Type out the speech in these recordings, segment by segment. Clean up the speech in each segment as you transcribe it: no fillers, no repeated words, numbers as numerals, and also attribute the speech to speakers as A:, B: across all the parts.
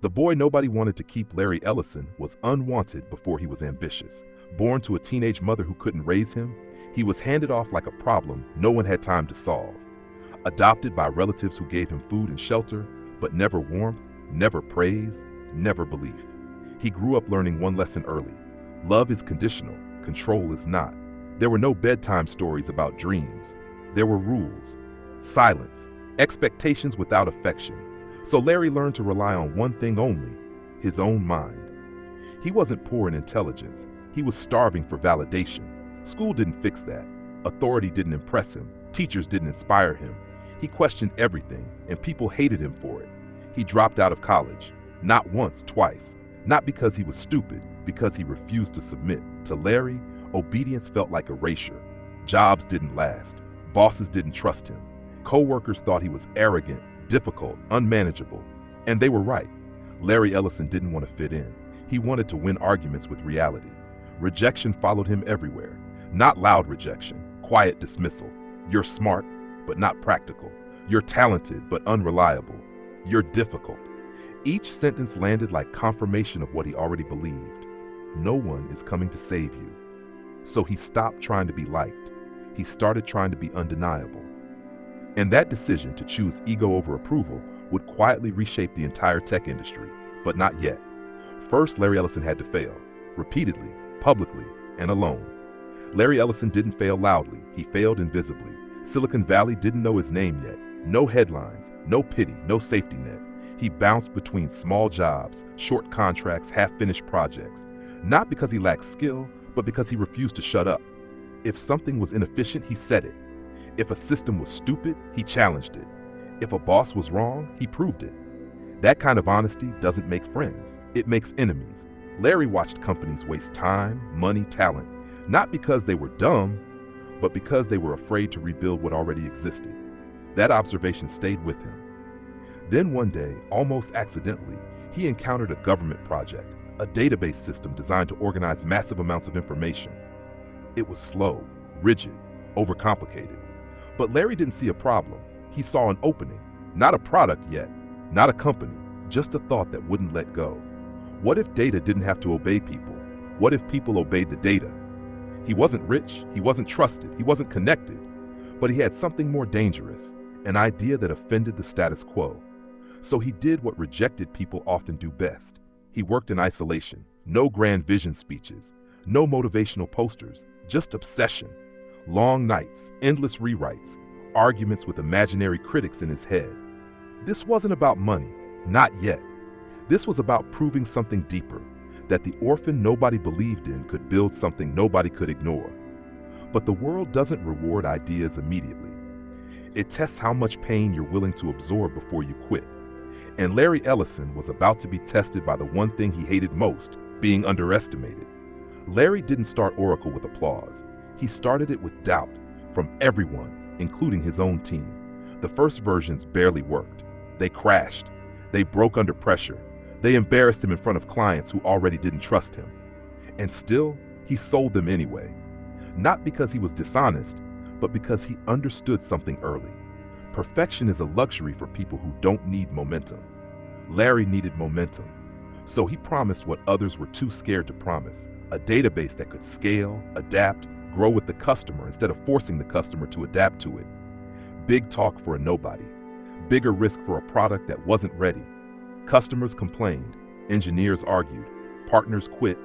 A: The boy nobody wanted to keep, Larry Ellison, was unwanted before he was ambitious. Born to a teenage mother who couldn't raise him, he was handed off like a problem no one had time to solve. Adopted by relatives who gave him food and shelter, but never warmth, never praise, never belief. He grew up learning one lesson early. Love is conditional, control is not. There were no bedtime stories about dreams. There were rules, silence, expectations without affection. So Larry learned to rely on one thing only, his own mind. He wasn't poor in intelligence. He was starving for validation. School didn't fix that. Authority didn't impress him. Teachers didn't inspire him. He questioned everything, and people hated him for it. He dropped out of college. Not once, twice. Not because he was stupid, because he refused to submit. To Larry, obedience felt like erasure. Jobs didn't last. Bosses didn't trust him. Co-workers thought he was arrogant, difficult, unmanageable. And they were right. Larry Ellison didn't want to fit in. He wanted to win arguments with reality. Rejection followed him everywhere. Not loud rejection, quiet dismissal. You're smart, but not practical. You're talented, but unreliable. You're difficult. Each sentence landed like confirmation of what he already believed. No one is coming to save you. So he stopped trying to be liked. He started trying to be undeniable. And that decision to choose ego over approval would quietly reshape the entire tech industry, but not yet. First, Larry Ellison had to fail, repeatedly, publicly, and alone. Larry Ellison didn't fail loudly, he failed invisibly. Silicon Valley didn't know his name yet. No headlines, no pity, no safety net. He bounced between small jobs, short contracts, half-finished projects. Not because he lacked skill, but because he refused to shut up. If something was inefficient, he said it. If a system was stupid, he challenged it. If a boss was wrong, he proved it. That kind of honesty doesn't make friends, it makes enemies. Larry watched companies waste time, money, talent, not because they were dumb, but because they were afraid to rebuild what already existed. That observation stayed with him. Then one day, almost accidentally, he encountered a government project, a database system designed to organize massive amounts of information. It was slow, rigid, overcomplicated. But Larry didn't see a problem. He saw an opening, not a product yet, not a company, just a thought that wouldn't let go. What if data didn't have to obey people? What if people obeyed the data? He wasn't rich, he wasn't trusted, he wasn't connected, but he had something more dangerous, an idea that offended the status quo. So he did what rejected people often do best. He worked in isolation, no grand vision speeches, no motivational posters, just obsession. Long nights, endless rewrites, arguments with imaginary critics in his head. This wasn't about money, not yet. This was about proving something deeper, that the orphan nobody believed in could build something nobody could ignore. But the world doesn't reward ideas immediately. It tests how much pain you're willing to absorb before you quit. And Larry Ellison was about to be tested by the one thing he hated most, being underestimated. Larry didn't start Oracle with applause. He started it with doubt, from everyone, including his own team. The first versions barely worked. They crashed. They broke under pressure. They embarrassed him in front of clients who already didn't trust him. And still, he sold them anyway. Not because he was dishonest, but because he understood something early. Perfection is a luxury for people who don't need momentum. Larry needed momentum. So he promised what others were too scared to promise, a database that could scale, adapt, grow with the customer instead of forcing the customer to adapt to it. Big talk for a nobody. Bigger risk for a product that wasn't ready. Customers complained. Engineers argued. Partners quit.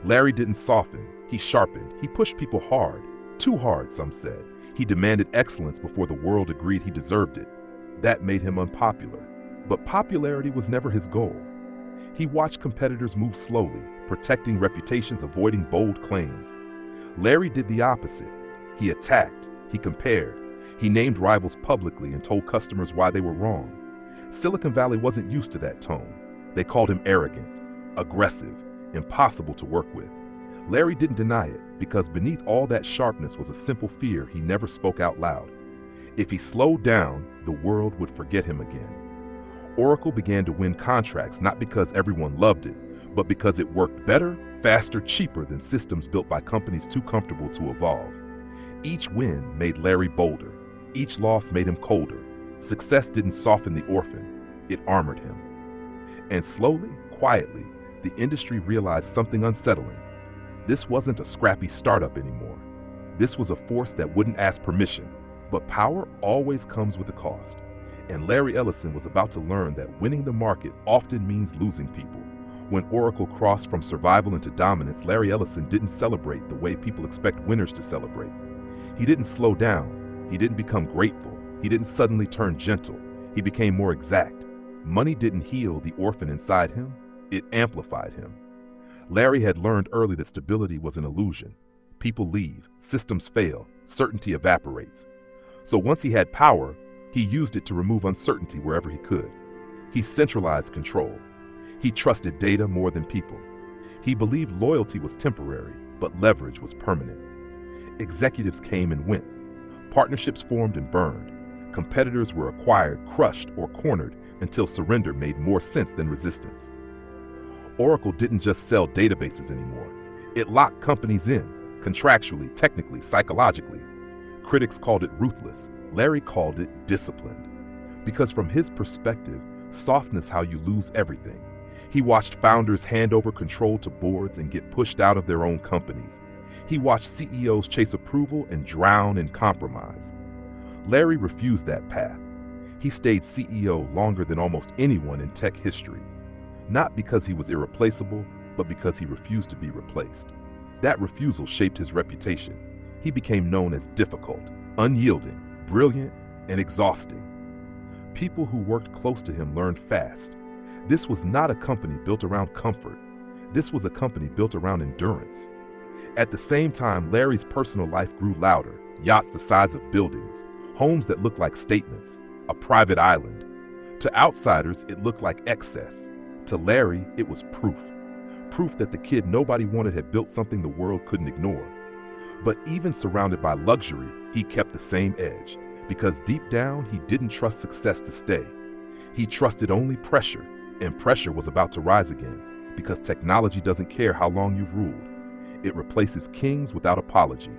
A: Larry didn't soften. He sharpened. He pushed people hard. Too hard, some said. He demanded excellence before the world agreed he deserved it. That made him unpopular. But popularity was never his goal. He watched competitors move slowly, protecting reputations, avoiding bold claims. Larry did the opposite. He attacked. He compared. He named rivals publicly and told customers why they were wrong. Silicon Valley wasn't used to that tone. They called him arrogant, aggressive, impossible to work with. Larry didn't deny it, because beneath all that sharpness was a simple fear he never spoke out loud. If he slowed down, the world would forget him again. Oracle began to win contracts not because everyone loved it, but because it worked better, faster, cheaper than systems built by companies too comfortable to evolve. Each win made Larry bolder. Each loss made him colder. Success didn't soften the orphan, it armored him. And slowly, quietly, the industry realized something unsettling. This wasn't a scrappy startup anymore. This was a force that wouldn't ask permission. But power always comes with a cost. And Larry Ellison was about to learn that winning the market often means losing people. When Oracle crossed from survival into dominance, Larry Ellison didn't celebrate the way people expect winners to celebrate. He didn't slow down. He didn't become grateful. He didn't suddenly turn gentle. He became more exact. Money didn't heal the orphan inside him. It amplified him. Larry had learned early that stability was an illusion. People leave, systems fail, certainty evaporates. So once he had power, he used it to remove uncertainty wherever he could. He centralized control. He trusted data more than people. He believed loyalty was temporary, but leverage was permanent. Executives came and went. Partnerships formed and burned. Competitors were acquired, crushed, or cornered until surrender made more sense than resistance. Oracle didn't just sell databases anymore. It locked companies in, contractually, technically, psychologically. Critics called it ruthless. Larry called it disciplined. Because from his perspective, softness how you lose everything. He watched founders hand over control to boards and get pushed out of their own companies. He watched CEOs chase approval and drown in compromise. Larry refused that path. He stayed CEO longer than almost anyone in tech history. Not because he was irreplaceable, but because he refused to be replaced. That refusal shaped his reputation. He became known as difficult, unyielding, brilliant, and exhausting. People who worked close to him learned fast. This was not a company built around comfort. This was a company built around endurance. At the same time, Larry's personal life grew louder, yachts the size of buildings, homes that looked like statements, a private island. To outsiders, it looked like excess. To Larry, it was proof. Proof that the kid nobody wanted had built something the world couldn't ignore. But even surrounded by luxury, he kept the same edge, because deep down, he didn't trust success to stay. He trusted only pressure, and pressure was about to rise again, because technology doesn't care how long you've ruled. It replaces kings without apology.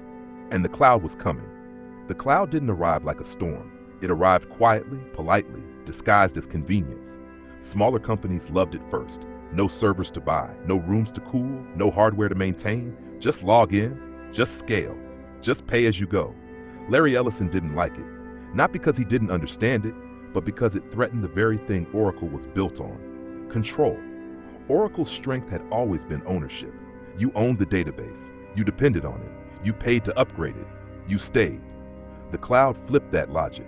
A: And the cloud was coming. The cloud didn't arrive like a storm. It arrived quietly, politely, disguised as convenience. Smaller companies loved it first. No servers to buy, no rooms to cool, no hardware to maintain. Just log in, just scale, just pay as you go. Larry Ellison didn't like it. Not because he didn't understand it, but because it threatened the very thing Oracle was built on: control. Oracle's strength had always been ownership. You owned the database. You depended on it. You paid to upgrade it. You stayed. The cloud flipped that logic.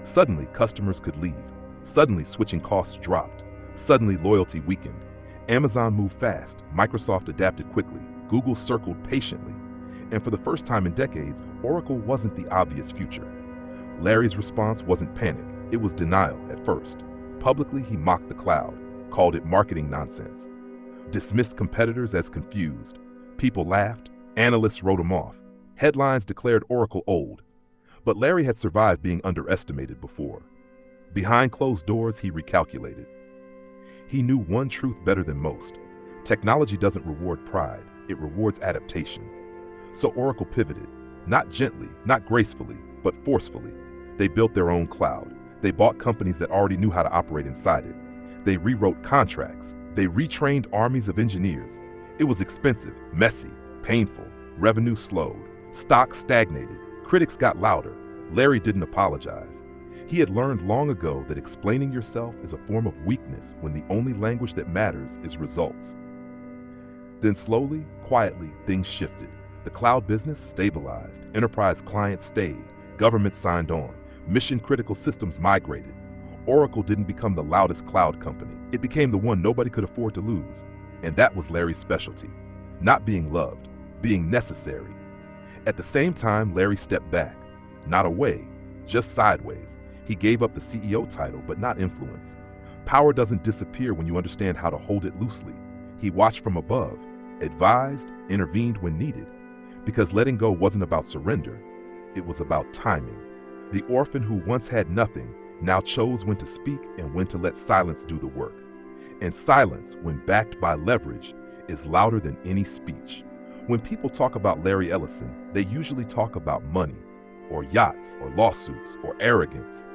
A: Suddenly, customers could leave. Suddenly, switching costs dropped. Suddenly, loyalty weakened. Amazon moved fast. Microsoft adapted quickly. Google circled patiently. And for the first time in decades, Oracle wasn't the obvious future. Larry's response wasn't panic. It was denial at first. Publicly, he mocked the cloud, called it marketing nonsense, dismissed competitors as confused. People laughed. Analysts wrote him off. Headlines declared Oracle old. But Larry had survived being underestimated before. Behind closed doors, he recalculated. He knew one truth better than most. Technology doesn't reward pride, it rewards adaptation. So Oracle pivoted, not gently, not gracefully, but forcefully. They built their own cloud. They bought companies that already knew how to operate inside it. They rewrote contracts. They retrained armies of engineers. It was expensive, messy, painful. Revenue slowed. Stock stagnated. Critics got louder. Larry didn't apologize. He had learned long ago that explaining yourself is a form of weakness when the only language that matters is results. Then slowly, quietly, things shifted. The cloud business stabilized. Enterprise clients stayed. Governments signed on. Mission-critical systems migrated. Oracle didn't become the loudest cloud company. It became the one nobody could afford to lose. And that was Larry's specialty. Not being loved, being necessary. At the same time, Larry stepped back. Not away, just sideways. He gave up the CEO title, but not influence. Power doesn't disappear when you understand how to hold it loosely. He watched from above, advised, intervened when needed. Because letting go wasn't about surrender, it was about timing. The orphan who once had nothing now chose when to speak and when to let silence do the work. And silence, when backed by leverage, is louder than any speech. When people talk about Larry Ellison, they usually talk about money, or yachts, or lawsuits, or arrogance.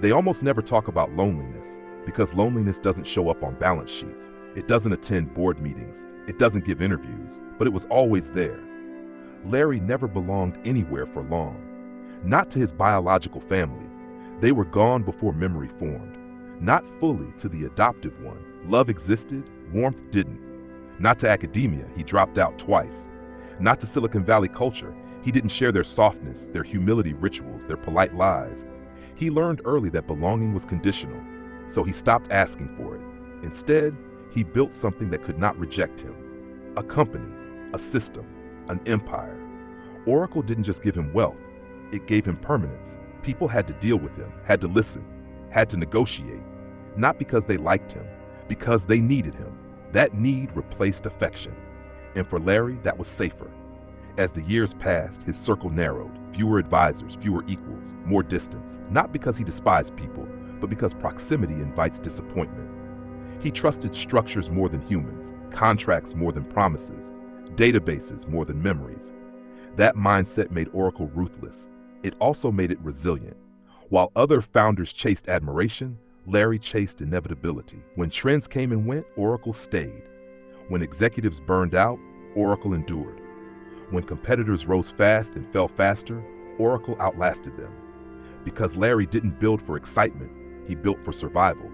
A: They almost never talk about loneliness. Because loneliness doesn't show up on balance sheets. It doesn't attend board meetings. It doesn't give interviews, but it was always there. Larry never belonged anywhere for long. Not to his biological family. They were gone before memory formed. Not fully to the adoptive one. Love existed, warmth didn't. Not to academia, he dropped out twice. Not to Silicon Valley culture, he didn't share their softness, their humility rituals, their polite lies. He learned early that belonging was conditional, so he stopped asking for it. Instead, he built something that could not reject him. A company, a system, an empire. Oracle didn't just give him wealth, it gave him permanence. People had to deal with him, had to listen, had to negotiate. Not because they liked him, because they needed him. That need replaced affection. And for Larry, that was safer. As the years passed, his circle narrowed. Fewer advisors, fewer equals, more distance. Not because he despised people, but because proximity invites disappointment. He trusted structures more than humans, contracts more than promises, databases more than memories. That mindset made Oracle ruthless. It also made it resilient. While other founders chased admiration, Larry chased inevitability. When trends came and went, Oracle stayed. When executives burned out, Oracle endured. When competitors rose fast and fell faster, Oracle outlasted them. Because Larry didn't build for excitement, he built for survival.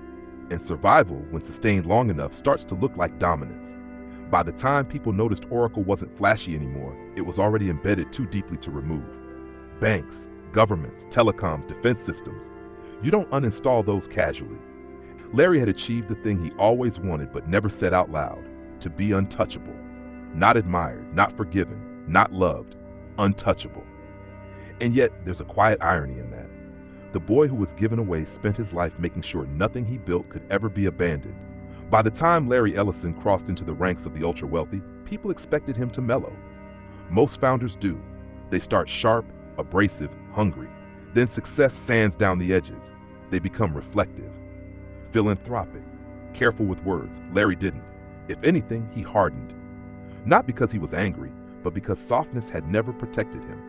A: And survival, when sustained long enough, starts to look like dominance. By the time people noticed Oracle wasn't flashy anymore, it was already embedded too deeply to remove. Banks, governments, telecoms, defense systems. You don't uninstall those casually. Larry had achieved the thing he always wanted but never said out loud, to be untouchable. Not admired, not forgiven, not loved, untouchable. And yet, there's a quiet irony in that. The boy who was given away spent his life making sure nothing he built could ever be abandoned. By the time Larry Ellison crossed into the ranks of the ultra-wealthy, people expected him to mellow. Most founders do. They start sharp, abrasive, hungry. Then success sands down the edges. They become reflective, philanthropic, careful with words. Larry didn't. If anything, he hardened. Not because he was angry, but because softness had never protected him.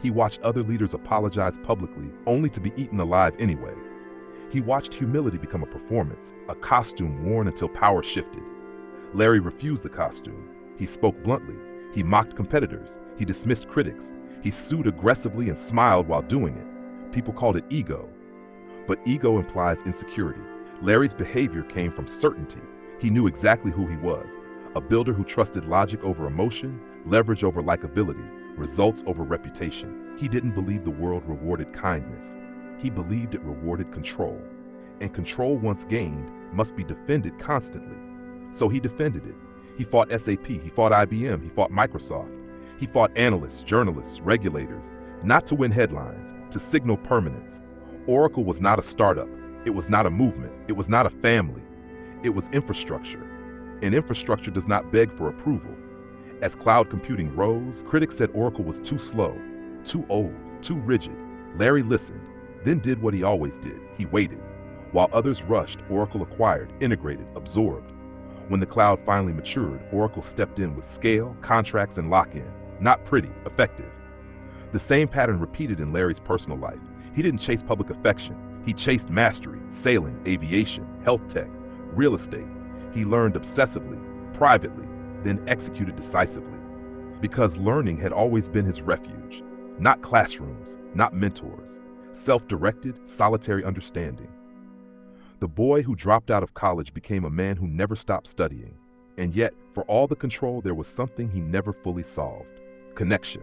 A: He watched other leaders apologize publicly, only to be eaten alive anyway. He watched humility become a performance, a costume worn until power shifted. Larry refused the costume. He spoke bluntly. He mocked competitors. He dismissed critics. He sued aggressively and smiled while doing it. People called it ego. But ego implies insecurity. Larry's behavior came from certainty. He knew exactly who he was. A builder who trusted logic over emotion, leverage over likability, results over reputation. He didn't believe the world rewarded kindness. He believed it rewarded control. And control once gained must be defended constantly. So he defended it. He fought SAP, he fought IBM, he fought Microsoft. He fought analysts, journalists, regulators, not to win headlines, to signal permanence. Oracle was not a startup. It was not a movement. It was not a family. It was infrastructure. And infrastructure does not beg for approval. As cloud computing rose, critics said Oracle was too slow, too old, too rigid. Larry listened, then did what he always did. He waited. While others rushed, Oracle acquired, integrated, absorbed. When the cloud finally matured, Oracle stepped in with scale, contracts, and lock-in. Not pretty, effective. The same pattern repeated in Larry's personal life. He didn't chase public affection. He chased mastery, sailing, aviation, health tech, real estate. He learned obsessively, privately, then executed decisively. Because learning had always been his refuge. Not classrooms, not mentors. Self-directed, solitary understanding. The boy who dropped out of college became a man who never stopped studying. And yet, for all the control, there was something he never fully solved. Connection.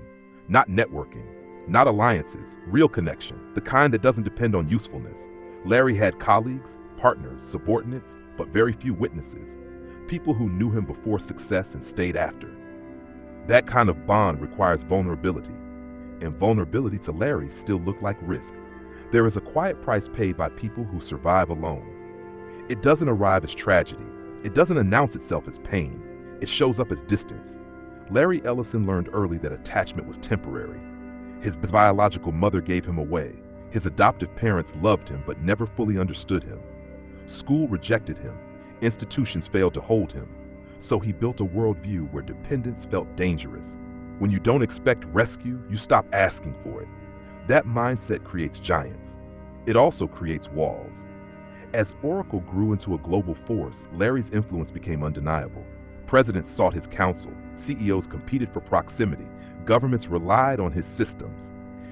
A: Not networking. Not alliances. Real connection. The kind that doesn't depend on usefulness. Larry had colleagues, partners, subordinates, but very few witnesses. People who knew him before success and stayed after. That kind of bond requires vulnerability. And vulnerability to Larry still looked like risk. There is a quiet price paid by people who survive alone. It doesn't arrive as tragedy. It doesn't announce itself as pain. It shows up as distance. Larry Ellison learned early that attachment was temporary. His biological mother gave him away. His adoptive parents loved him but never fully understood him. School rejected him. Institutions failed to hold him. So he built a worldview where dependence felt dangerous. When you don't expect rescue, you stop asking for it. That mindset creates giants. It also creates walls. As Oracle grew into a global force, Larry's influence became undeniable. Presidents sought his counsel, CEOs competed for proximity, governments relied on his systems.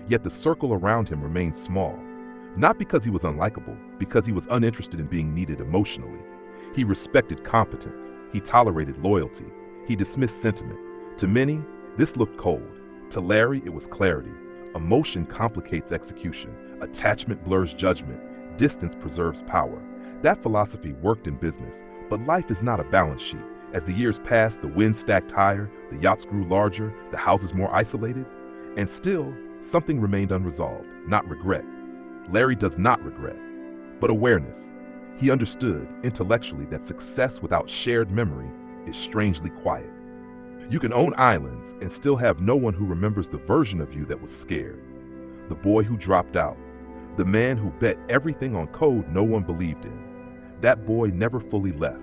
A: Yet the circle around him remained small. Not because he was unlikable, because he was uninterested in being needed emotionally. He respected competence, he tolerated loyalty, he dismissed sentiment. To many, this looked cold. To Larry, it was clarity. Emotion complicates execution, attachment blurs judgment, distance preserves power. That philosophy worked in business, but life is not a balance sheet. As the years passed, the winds stacked higher, the yachts grew larger, the houses more isolated, and still, something remained unresolved, not regret. Larry does not regret, but awareness. He understood intellectually that success without shared memory is strangely quiet. You can own islands and still have no one who remembers the version of you that was scared. The boy who dropped out, the man who bet everything on code no one believed in. That boy never fully left.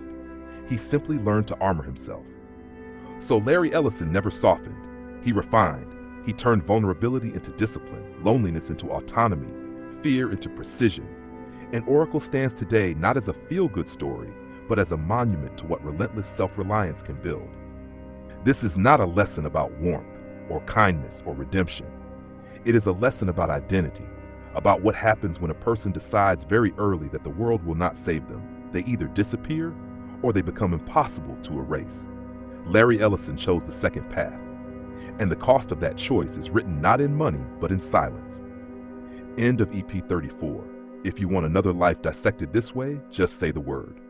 A: He simply learned to armor himself. So Larry Ellison never softened. He refined. He turned vulnerability into discipline, loneliness into autonomy, fear into precision. And Oracle stands today not as a feel-good story, but as a monument to what relentless self-reliance can build. This is not a lesson about warmth or kindness or redemption. It is a lesson about identity, about what happens when a person decides very early that the world will not save them. They either disappear or they become impossible to erase. Larry Ellison chose the second path, and the cost of that choice is written not in money, but in silence. End of EP 34. If you want another life dissected this way, just say the word.